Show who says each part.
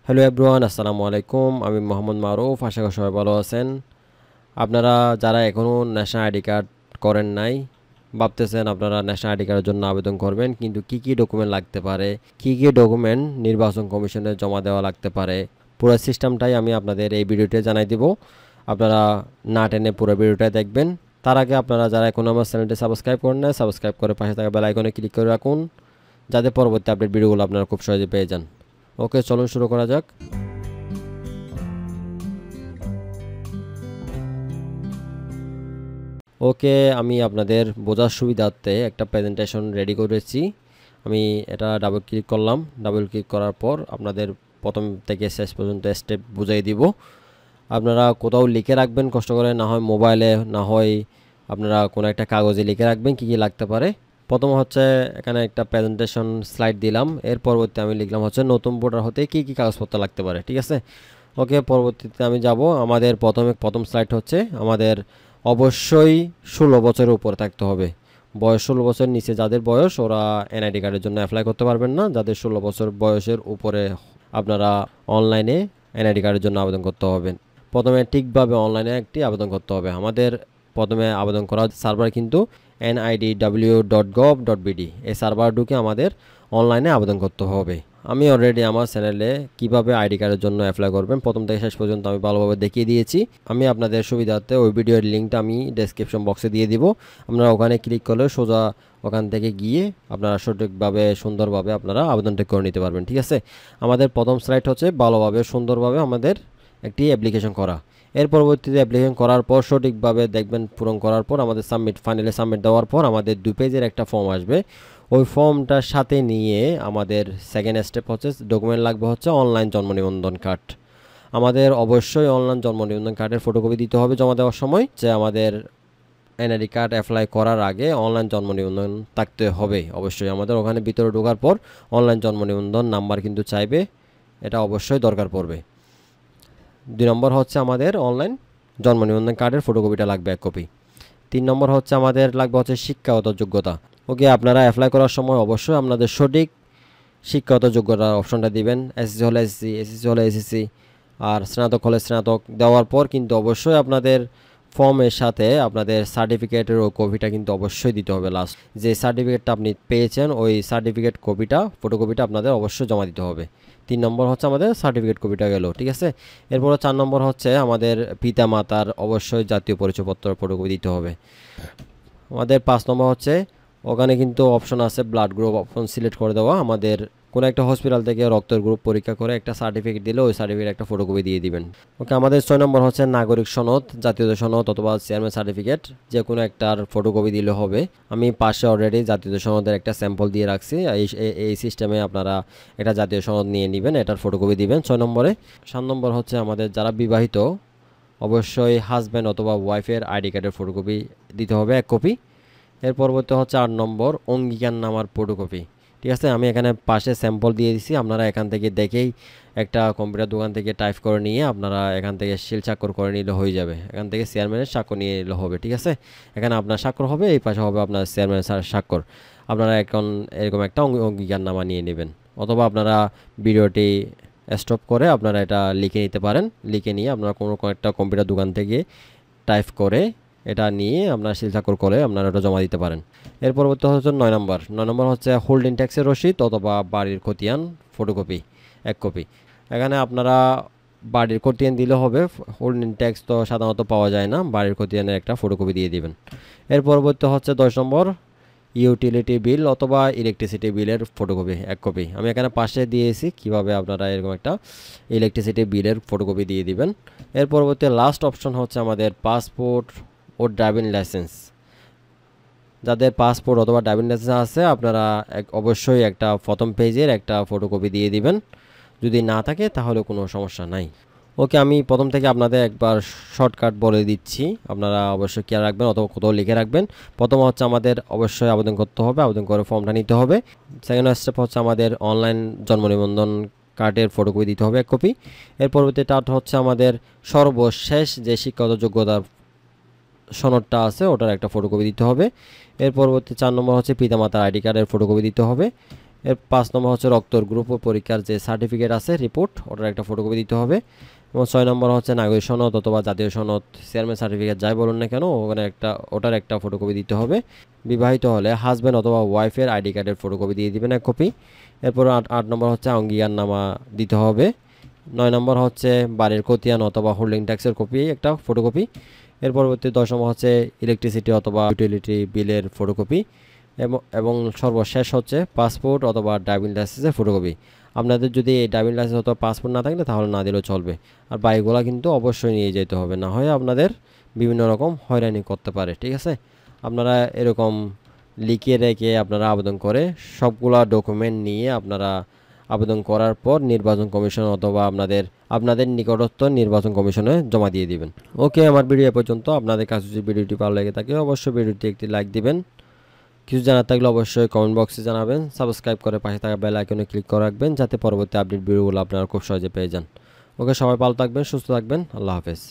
Speaker 1: Hello everyone, আসসালামু আলাইকুম। আমি মোহাম্মদ মারুফ। আশা করি সবাই ভালো আছেন। আপনারা যারা এখনও ন্যাশনাল আইডি কার্ড করেন নাই, ভাবতেছেন আপনারা ন্যাশনাল আইডি কার্ডের জন্য আবেদন করবেন, কিন্তু কি কি ডকুমেন্ট লাগতে পারে, কি কি ডকুমেন্ট নির্বাচন কমিশনে জমা দেওয়া লাগতে পারে, পুরো সিস্টেমটাই আমি আপনাদের এই ভিডিওতে জানাই দিব। আপনারা না টেনে পুরো ভিডিওটাই দেখবেন। তার আগে আপনারা যারা এখনও আমার চ্যানেলটি সাবস্ক্রাইব করেন না, সাবস্ক্রাইব করে পাশে থাকা বেল আইকনে ক্লিক করে রাখুন, যাতে পরবর্তী আপডেট ভিডিওগুলো আপনারা খুব সহজে পেয়ে যান। ওকে, চলুন শুরু করা যাক। ওকে, আমি আপনাদের বোঝার সুবিধার্থে একটা প্রেজেন্টেশন রেডি করেছি। আমি এটা ডাবল ক্লিক করলাম। ডাবল ক্লিক করার পর আপনাদের প্রথম থেকে শেষ পর্যন্ত স্টেপ বুঝিয়ে দিব। আপনারা কোথাও লিখে রাখবেন কষ্ট করে, না হয় মোবাইলে, না হয় আপনারা কোনো একটা কাগজে লিখে রাখবেন কী কী লাগতে পারে। প্রথম হচ্ছে এখানে একটা প্রেজেন্টেশন স্লাইড দিলাম। এর পরবর্তী আমি লিখলাম হচ্ছে নতুন ভোটার হতে কী কী কাগজপত্র লাগতে পারে। ঠিক আছে, ওকে। পরবর্তীতে আমি যাব। আমাদের প্রথম স্লাইড হচ্ছে আমাদের অবশ্যই 16 বছরের উপরে থাকতে হবে। বয়স 16 বছর নিচে যাদের বয়স, ওরা এনআইডি কার্ডের জন্য অ্যাপ্লাই করতে পারবেন না। যাদের 16 বছর বয়সের উপরে, আপনারা অনলাইনে এনআইডি কার্ডের জন্য আবেদন করতে হবে। প্রথমে ঠিকভাবে অনলাইনে একটি আবেদন করতে হবে। আমাদের প্রথমে আবেদন করা সার্ভার কিন্তু nidw.gov.bd, এই সার্ভার ঢুকে আমাদের অনলাইনে আবেদন করতে হবে। আমি অলরেডি আমার চ্যানেলে কিভাবে আইডি কার্ডের জন্য অ্যাপ্লাই করবেন প্রথম থেকে শেষ পর্যন্ত আমি ভালোভাবে দেখিয়ে দিয়েছি। আমি আপনাদের সুবিধার্থে ওই ভিডিওর লিঙ্কটা আমি ডেসক্রিপশন বক্সে দিয়ে দিব। আপনারা ওখানে ক্লিক করলে সোজা ওখান থেকে গিয়ে আপনারা সঠিকভাবে সুন্দরভাবে আপনারা আবেদনটা করে নিতে পারবেন। ঠিক আছে, আমাদের প্রথম স্লাইড হচ্ছে ভালোভাবে সুন্দরভাবে আমাদের একটি অ্যাপ্লিকেশন করা। এর পরবর্তীতে অ্যাপ্লিকেশন করার পর সঠিকভাবে দেখবেন পূরণ করার পর আমাদের ফাইনালি সাবমিট দেওয়ার পর আমাদের 2 পেজের একটা ফর্ম আসবে। ওই ফর্মটার সাথে নিয়ে আমাদের সেকেন্ড স্টেপ হচ্ছে ডকুমেন্ট লাগবে হচ্ছে অনলাইন জন্ম নিবন্ধন কার্ড। আমাদের অবশ্যই অনলাইন জন্ম নিবন্ধন কার্ডের ফটোকপি দিতে হবে জমা দেওয়ার সময়। যে আমাদের এনআইডি কার্ড অ্যাপ্লাই করার আগে অনলাইন জন্ম নিবন্ধন থাকতে হবে অবশ্যই। আমাদের ওখানে ভিতরে ঢোকার পর অনলাইন জন্ম নিবন্ধন নাম্বার কিন্তু চাইবে, এটা অবশ্যই দরকার পড়বে। 2 নম্বর হচ্ছে আমাদের অনলাইন জন্ম নিবন্ধন কার্ডের ফটোকপিটা লাগবে 1 কপি। 3 নম্বর হচ্ছে আমাদের লাগবে হচ্ছে শিক্ষাগত যোগ্যতা। ওকে, আপনারা অ্যাপ্লাই করার সময় অবশ্যই আপনাদের সঠিক শিক্ষাগত যোগ্যতার অপশনটা দিবেন। এসএসসি হলে এসএসসি, এসএসসি হলে এসএসসি, আর স্নাতক হলে স্নাতক। দেওয়ার পর কিন্তু অবশ্যই আপনাদের ফর্মের সাথে আপনাদের সার্টিফিকেটের ওই কপিটা কিন্তু অবশ্যই দিতে হবে। লাস্ট যে সার্টিফিকেটটা আপনি পেয়েছেন ওই সার্টিফিকেট কপিটা, ফটোকপিটা আপনাদের অবশ্যই জমা দিতে হবে। 3 নম্বর হচ্ছে আমাদের সার্টিফিকেট কপিটা গেল। ঠিক আছে, এরপর 4 নম্বর হচ্ছে আমাদের পিতা মাতার অবশ্যই জাতীয় পরিচয়পত্র ফটোকপি দিতে হবে। আমাদের 5 নম্বর হচ্ছে ওখানে কিন্তু অপশন আছে ব্লাড গ্রুপ অপশন সিলেক্ট করে দেওয়া। আমাদের কোনো একটা হসপিটাল থেকে রক্তের গ্রুপ পরীক্ষা করে একটা সার্টিফিকেট দিলে ওই সার্টিফিকেট একটা ফটোকপি দিয়ে দিবেন। ওকে, আমাদের 6 নম্বর হচ্ছে নাগরিক সনদ, জাতীয়তা সনদ অথবা চেয়ারম্যান সার্টিফিকেট, যে কোনো একটার ফটোকপি দিলে হবে। আমি পাশে অলরেডি জাতীয়তা সনদের একটা স্যাম্পল দিয়ে রাখছি। এই সিস্টেমে আপনারা একটা জাতীয় সনদ নিয়ে নেবেন, এটার ফটোকপি দিবেন 6 নম্বরে। 7 নম্বর হচ্ছে আমাদের যারা বিবাহিত, অবশ্যই হাজব্যান্ড অথবা ওয়াইফের আইডি কার্ডের ফটোকপি দিতে হবে 1 কপি। এর পরবর্তী হচ্ছে 8 নম্বর অঙ্গীকার নামার ফটোকপি। ঠিক আছে, আমি এখানে পাশে স্যাম্পল দিয়ে দিছি। আপনারা এখান থেকে দেখেই একটা কম্পিউটার দোকান থেকে টাইপ করে নিয়ে আপনারা এখান থেকে সিল স্বাক্ষর করে নিলে হয়ে যাবে। এখান থেকে চেয়ারম্যানের স্বাক্ষর নিয়ে নিলে হবে। ঠিক আছে, এখানে আপনার স্বাক্ষর হবে, এই পাশে হবে আপনার চেয়ারম্যানের স্বাক্ষর। আপনারা এখন এরকম একটা অঙ্গীকার নামা নিয়ে নেবেন, অথবা আপনারা ভিডিওটি স্টপ করে আপনারা এটা লিখে নিতে পারেন। লিখে নিয়ে আপনারা কোনো একটা কম্পিউটার দোকান থেকে টাইপ করে এটা নিয়ে আপনার সিল স্বাক্ষর করে আপনারা এটা জমা দিতে পারেন। এর পরবর্তী হচ্ছে 9 নম্বর। 9 নম্বর হচ্ছে হোল্ডিং ট্যাক্সের রসিদ অথবা বাড়ির খতিয়ান ফটোকপি 1 কপি। এখানে আপনারা বাড়ির খতিয়ান দিলে হবে, হোল্ডিং ট্যাক্স তো সাধারণত পাওয়া যায় না। বাড়ির খতিয়ানের একটা ফটোকপি দিয়ে দিবেন। এর পরবর্তী হচ্ছে 10 নম্বর ইউটিলিটি বিল অথবা ইলেকট্রিসিটি বিলের ফটোকপি 1 কপি। আমি এখানে পাশে দিয়েছি কিভাবে আপনারা এরকম একটা ইলেকট্রিসিটি বিলের ফটোকপি দিয়ে দিবেন। এর পরবর্তী লাস্ট অপশন হচ্ছে আমাদের পাসপোর্ট ও ড্রাইভিং লাইসেন্স। যাদের পাসপোর্ট অথবা ড্রাইভিং লাইসেন্স আছে আপনারা অবশ্যই একটা প্রথম পেজের একটা ফটোকপি দিয়ে দিবেন। যদি না থাকে তাহলে কোনো সমস্যা নাই। ওকে, আমি প্রথম থেকে আপনাদের একবার শর্টকাট বলে দিচ্ছি, আপনারা অবশ্যই খেয়াল রাখবেন অথবা কোথাও লিখে রাখবেন। প্রথম হচ্ছে আমাদের অবশ্যই আবেদন করতে হবে, আবেদন করে ফর্মটা নিতে হবে। সেকেন্ড স্টেপ হচ্ছে আমাদের অনলাইন জন্ম নিবন্ধন কার্ডের ফটোকপি দিতে হবে 1 কপি। এর পরবর্তীটা হচ্ছে আমাদের সর্বশেষ যে শিক্ষাগত যোগ্যতা সনদটা আছে ওটার একটা ফটোকপি দিতে হবে। এর পরবর্তী 4 নম্বর হচ্ছে পিতামাতার আইডি কার্ডের ফটোকপি দিতে হবে। এর 5 নম্বর হচ্ছে রক্তর গ্রুপ ও পরীক্ষার যে সার্টিফিকেট আছে রিপোর্ট ওটার একটা ফটোকপি দিতে হবে। এবং 6 নম্বর হচ্ছে নাগরিক সনদ অথবা জাতীয় সনদ, চেয়ারম্যান সার্টিফিকেট যাই বলুন না কেন ওটার একটা ফটোকপি দিতে হবে। বিবাহিত হলে হাজব্যান্ড অথবা ওয়াইফের আইডি কার্ডের ফটোকপি দিয়ে দিবেন 1 কপি। এরপর 8 নম্বর হচ্ছে অঙ্গীকারনামা দিতে হবে। 9 নম্বর হচ্ছে বাড়ির খতিয়ান অথবা হোল্ডিং ট্যাক্সের কপি একটা ফটোকপি। এর পরবর্তী 10 নম্বর হচ্ছে ইলেকট্রিসিটি অথবা ইউটিলিটি বিলের ফটোকপি। এবং সর্বশেষ হচ্ছে পাসপোর্ট অথবা ড্রাইভিং লাইসেন্সের ফটোকপি। আপনাদের যদি এই ড্রাইভিং লাইসেন্স অথবা পাসপোর্ট না থাকলে তাহলে না দিলেও চলবে। আর বাইকগুলো কিন্তু অবশ্যই নিয়ে যেতে হবে, না হয় আপনাদের বিভিন্ন রকম হয়রানি করতে পারে। ঠিক আছে, আপনারা এরকম লিখিয়ে রেখে আপনারা আবেদন করে সবগুলা ডকুমেন্ট নিয়ে আপনারা আবেদন করার পর নির্বাচন কমিশন অথবা আপনাদের নিকটস্থ নির্বাচন কমিশনে জমা দিয়ে দিবেন। ওকে, আমার ভিডিও এ পর্যন্ত। আপনাদের কাছে যদি ভিডিওটি ভালো লেগে থাকে অবশ্যই ভিডিওটি একটি লাইক দিবেন। কিছু জানার থাকলে অবশ্যই কমেন্ট বক্সে জানাবেন। সাবস্ক্রাইব করে পাশে থাকা বেল আইকনে ক্লিক করে রাখবেন যাতে পরবর্তী আপডেট ভিডিওগুলো আপনারা খুব সহজে পেয়ে যান। ওকে, সবাই ভালো থাকবেন, সুস্থ থাকবেন। আল্লাহ হাফেজ।